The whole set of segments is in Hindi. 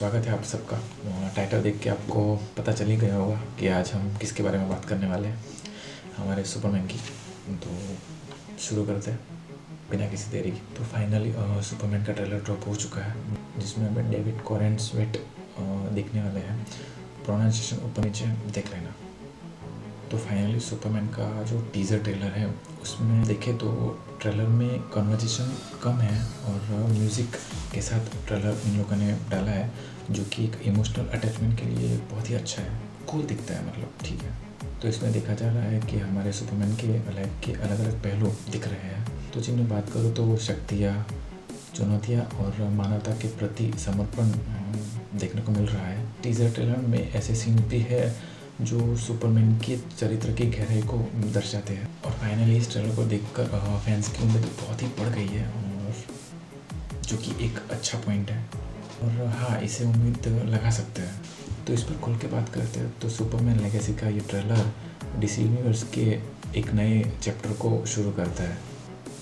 स्वागत है आप सबका। टाइटल देख के आपको पता चल ही गया होगा कि आज हम किसके बारे में बात करने वाले हैं, हमारे सुपरमैन की। तो शुरू करते हैं बिना किसी देरी की। तो फाइनली सुपरमैन का ट्रेलर ड्रॉप हो चुका है, जिसमें हमें डेविड कॉरेन स्वेट दिखने वाले हैं। प्रोनाउंसिएशन ऊपर नीचे देख लेना। तो फाइनली सुपरमैन का जो टीज़र ट्रेलर है उसमें देखें तो ट्रेलर में कन्वर्सेशन कम है और म्यूज़िक के साथ ट्रेलर इन लोगों ने डाला है, जो कि एक इमोशनल अटैचमेंट के लिए बहुत ही अच्छा है, कूल दिखता है, मतलब ठीक है। तो इसमें देखा जा रहा है कि हमारे सुपरमैन के लाइफ के अलग अलग पहलू दिख रहे हैं। तो जिनमें बात करूँ तो वो शक्तियाँ, चुनौतियाँ और मानवता के प्रति समर्पण देखने को मिल रहा है। टीज़र ट्रेलर में ऐसे सीन भी है जो सुपरमैन के चरित्र की गहराई को दर्शाते हैं। और फाइनली इस ट्रेलर को देखकर फैंस की उम्मीद बहुत ही बढ़ गई है, और जो कि एक अच्छा पॉइंट है। और हाँ, इसे उम्मीद लगा सकते हैं। तो इस पर खुल के बात करते हैं तो सुपरमैन लेगेसी का ये ट्रेलर डीसी यूनिवर्स के एक नए चैप्टर को शुरू करता है,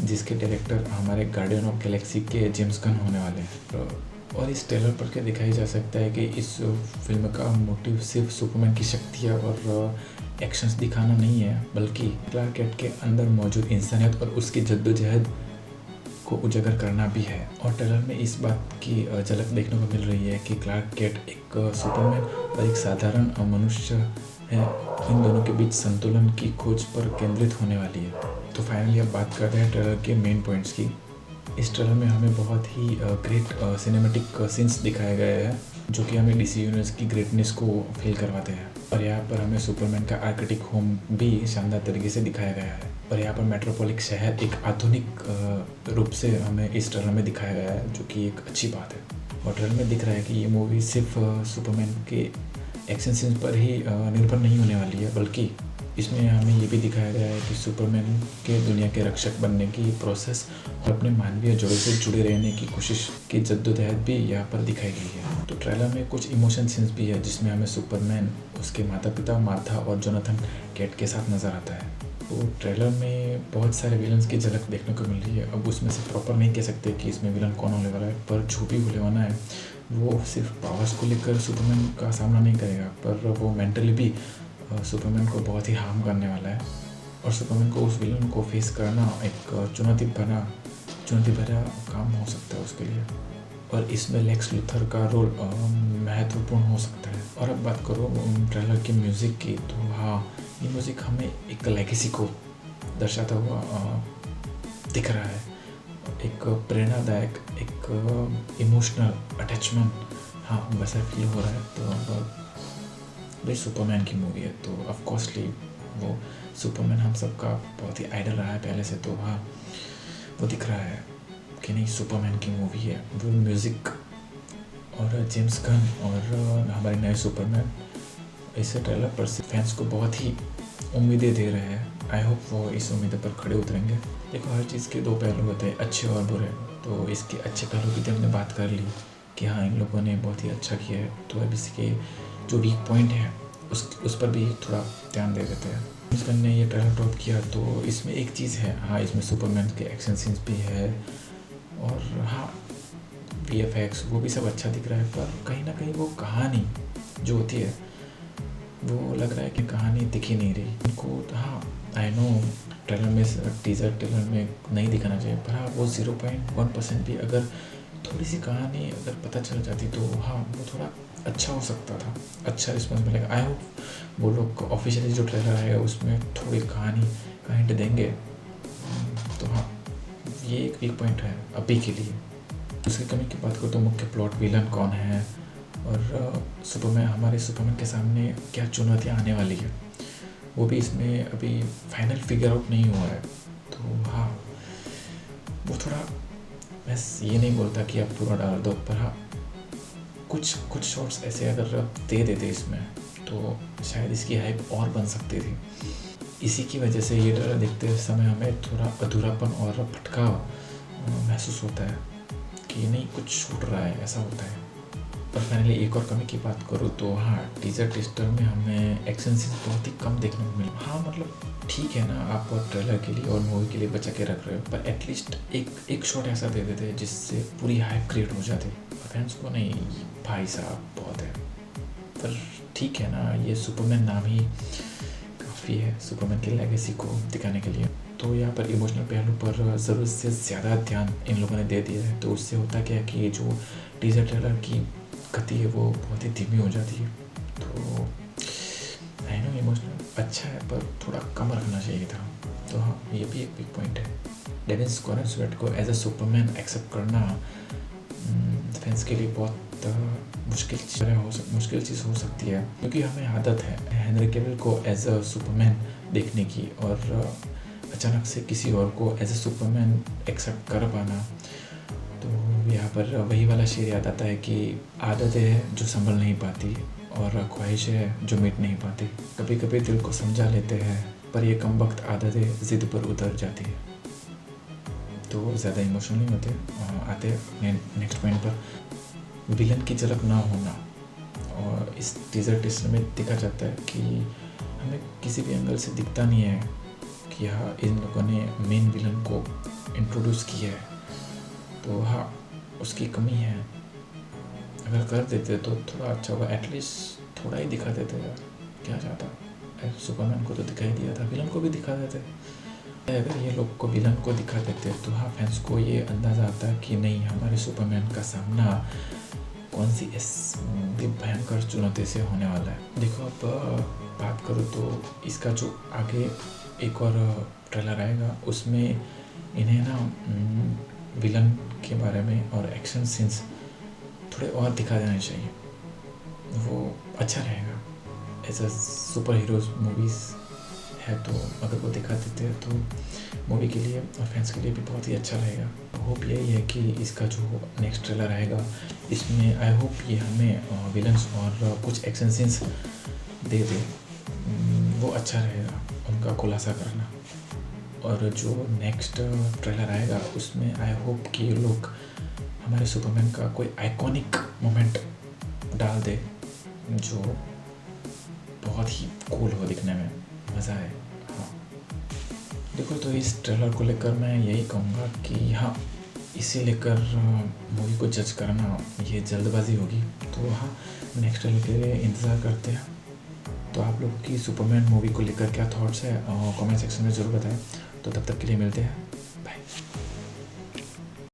जिसके डायरेक्टर हमारे गार्डियन ऑफ गैलेक्सी के जेम्स गन होने वाले हैं। और इस ट्रेलर पर के दिखाई जा सकता है कि इस फिल्म का मोटिव सिर्फ सुपरमैन की शक्तियाँ और एक्शंस दिखाना नहीं है, बल्कि क्लार्क केंट के अंदर मौजूद इंसानियत और उसकी जद्दोजहद को उजागर करना भी है। और ट्रेलर में इस बात की झलक देखने को मिल रही है कि क्लार्क केंट एक सुपरमैन और एक साधारण मनुष्य है, इन दोनों के बीच संतुलन की खोज पर केंद्रित होने वाली है। तो फाइनली अब बात करते हैं ट्रेलर के मेन पॉइंट्स की। इस ट्रेलर में हमें बहुत ही ग्रेट सिनेमैटिक सीन्स दिखाए गए हैं, जो कि हमें डीसी यूनिवर्स की ग्रेटनेस को फील करवाते हैं। और यहाँ पर हमें सुपरमैन का आर्किटेक्ट होम भी शानदार तरीके से दिखाया गया है। और यहाँ पर मेट्रोपोलिस शहर एक आधुनिक रूप से हमें इस ट्रेलर में दिखाया गया है, जो कि एक अच्छी बात है। और ट्रेलर में दिख रहा है कि ये मूवी सिर्फ सुपरमैन के एक्शन सीन्स पर ही निर्भर नहीं होने वाली है, बल्कि इसमें हमें ये भी दिखाया गया है कि सुपरमैन के दुनिया के रक्षक बनने की प्रोसेस और अपने मानवीय जड़ों से जुड़े रहने की कोशिश की जद्दोजहद भी यहाँ पर दिखाई गई है। तो ट्रेलर में कुछ इमोशन सीन्स भी है, जिसमें हमें सुपरमैन, उसके माता पिता मार्था और जोनाथन केट के साथ नज़र आता है। तो ट्रेलर में बहुत सारे विलन्स की झलक देखने को मिल रही है। अब उसमें से प्रॉपर नहीं कह सकते कि इसमें विलन कौन होने वाला है, पर जो भी होने वाला है वो सिर्फ पावर्स को लेकर सुपरमैन का सामना नहीं करेगा, पर वो मेंटली भी सुपरमैन को बहुत ही हार्म करने वाला है। और सुपरमैन को उस विलन को फेस करना एक चुनौती भरा काम हो सकता है उसके लिए। और इसमें लेक्स लूथर का रोल महत्वपूर्ण हो सकता है। और अब बात करो ट्रेलर की म्यूज़िक की, तो हाँ, ये म्यूज़िक हमें एक लेगेसी को दर्शाता हुआ दिख रहा है, एक प्रेरणादायक, एक इमोशनल अटैचमेंट, हाँ वैसा फील हो रहा है। तो भाई सुपरमैन की मूवी है तो ऑफकोर्सली वो सुपरमैन हम सबका बहुत ही आइडल रहा है पहले से, तो हाँ वो दिख रहा है कि नहीं सुपरमैन की मूवी है। वो म्यूज़िक और जेम्स गन और हमारे नए सुपरमैन इस ट्रेलर पर से फैंस को बहुत ही उम्मीदें दे रहे हैं। आई होप वो इस उम्मीद पर खड़े उतरेंगे। देखो, हर चीज़ के दो पहलू होते हैं, अच्छे और बुरे। तो इसके अच्छे पहलू की तो हमने बात कर ली कि हाँ इन लोगों ने बहुत ही अच्छा किया है। तो अब इसके जो वीक पॉइंट है उस पर भी थोड़ा ध्यान दे देते हैं। जेम्स गन ने ये ट्रेलर ड्रॉप किया तो इसमें एक चीज़ है, हाँ इसमें सुपरमैन के एक्शन सीन्स भी है, और हाँ VFX वो भी सब अच्छा दिख रहा है, पर कहीं ना कहीं वो कहानी जो होती है वो लग रहा है कि कहानी दिख ही नहीं रही उनको। हाँ आई नो ट्रेलर में, टीज़र ट्रेलर में नहीं दिखाना चाहिए, पर हाँ वो 0.1% भी अगर थोड़ी सी कहानी अगर पता चल जाती तो हाँ वो थोड़ा अच्छा हो सकता था, अच्छा रिस्पॉन्स मिलेगा। आई होप वो लोग ऑफिशियली जो ट्रेलर आएगा उसमें थोड़ी कहानी का हिंट देंगे। तो हाँ ये एक वीक पॉइंट है अभी के लिए। दूसरी कमी की बात करो तो मुख्य प्लॉट, विलन कौन है और सुपरमैन, हमारे सुपरमैन के सामने क्या चुनौतियाँ आने वाली है, वो भी इसमें अभी फाइनल फिगर आउट नहीं हुआ है। तो हाँ वो थोड़ा, मैं ये नहीं बोलता कि आप पूरा डाल दो, पर हाँ कुछ शॉट्स ऐसे अगर आप दे देते इसमें तो शायद इसकी हाइप और बन सकती थी। इसी की वजह से ये ट्रेलर देखते समय हमें थोड़ा अधूरापन और भटकाव महसूस होता है कि नहीं कुछ छूट रहा है, ऐसा होता है। और फाइनली एक और कमी की बात करूँ तो हाँ, टीजर टेस्टर में हमें एक्शन सीन्स बहुत ही कम देखने को मिले। हाँ मतलब ठीक है ना, आप ट्रेलर के लिए और मूवी के लिए बचा के रख रहे हो, पर एटलीस्ट एक शॉट ऐसा दे देते जिससे पूरी हाइप क्रिएट हो जाती। फैंस को नहीं, भाई साहब बहुत है। पर ठीक है ना, ये सुपरमैन नाम ही काफ़ी है सुपरमैन की लेगेसी को दिखाने के लिए। तो यहाँ पर इमोशनल पहलू पर ज़रूरत से ज़्यादा ध्यान इन लोगों ने दे दिया है। तो उससे होता क्या है कि ये जो टीजर ट्रेलर की गति है वो बहुत ही धीमी हो जाती है। तो आई नो इमोशनल अच्छा है पर थोड़ा कम रखना चाहिए था। तो हाँ, ये भी एक बिग पॉइंट है। डेविन स्वेट को एज अ सुपरमैन एक्सेप्ट करना फैंस के लिए बहुत मुश्किल चीज़ हो सकती है, क्योंकि हमें आदत है हेनरी कैविल को एज अ सुपरमैन देखने की, और अचानक से किसी और को एज अ सुपरमैन एक्सेप्ट कर पाना। तो यहाँ पर वही वाला शेर याद आता है कि आदतें हैं जो संभल नहीं पाती और ख्वाहिशें हैं जो मिट नहीं पाती। कभी कभी दिल को समझा लेते हैं पर ये कम वक्त आदतें ज़िद पर उतर जाती है। तो ज़्यादा इमोशनल नहीं होते। आते नेक्स्ट पॉइंट पर, विलन की झलक ना होना। और इस टीजर टेस्टर में दिखा जाता है कि हमें किसी भी एंगल से दिखता नहीं है कि हाँ इन लोगों ने मेन विलन को इंट्रोड्यूस किया है। तो हाँ, उसकी कमी है। अगर कर देते तो थोड़ा अच्छा होगा, एटलीस्ट थोड़ा ही दिखा देते यार, क्या चाहता। सुपरमैन को तो दिखाई दिया था, विलन को भी दिखा देते। अगर ये लोग को विलन को दिखा देते तो हाँ, फैंस को ये अंदाज़ा आता कि नहीं, हमारे सुपरमैन का सामना कौन सी इस भयंकर चुनौती से होने वाला है। देखो अब बात करूँ तो इसका जो आगे एक और ट्रेलर आएगा उसमें इन्हें ना विलन के बारे में और एक्शन सीन्स थोड़े और दिखा देने चाहिए, वो अच्छा रहेगा। As a super heroes movies है तो अगर वो दिखा देते हैं तो मूवी के लिए और फैंस के लिए भी बहुत ही अच्छा रहेगा। होप यही है कि इसका जो नेक्स्ट ट्रेलर आएगा इसमें आई होप ये हमें विलन्स और कुछ एक्शन सीन्स दे दे, वो अच्छा रहेगा उनका खुलासा करना। और जो नेक्स्ट ट्रेलर आएगा उसमें आई होप कि ये लोग हमारे सुपरमैन का कोई आइकॉनिक मोमेंट डाल दे जो बहुत ही कूल हो, दिखने में मज़ा है। हाँ देखो, तो इस ट्रेलर को लेकर मैं यही कहूँगा कि हाँ, इसे लेकर मूवी को जज करना ये जल्दबाजी होगी। तो हाँ, नेक्स्ट ट्रेलर के लिए इंतज़ार करते हैं। तो आप लोगों की सुपरमैन मूवी को लेकर क्या थॉट्स है कमेंट सेक्शन में ज़रूर बताएं। तो तब तक के लिए मिलते हैं।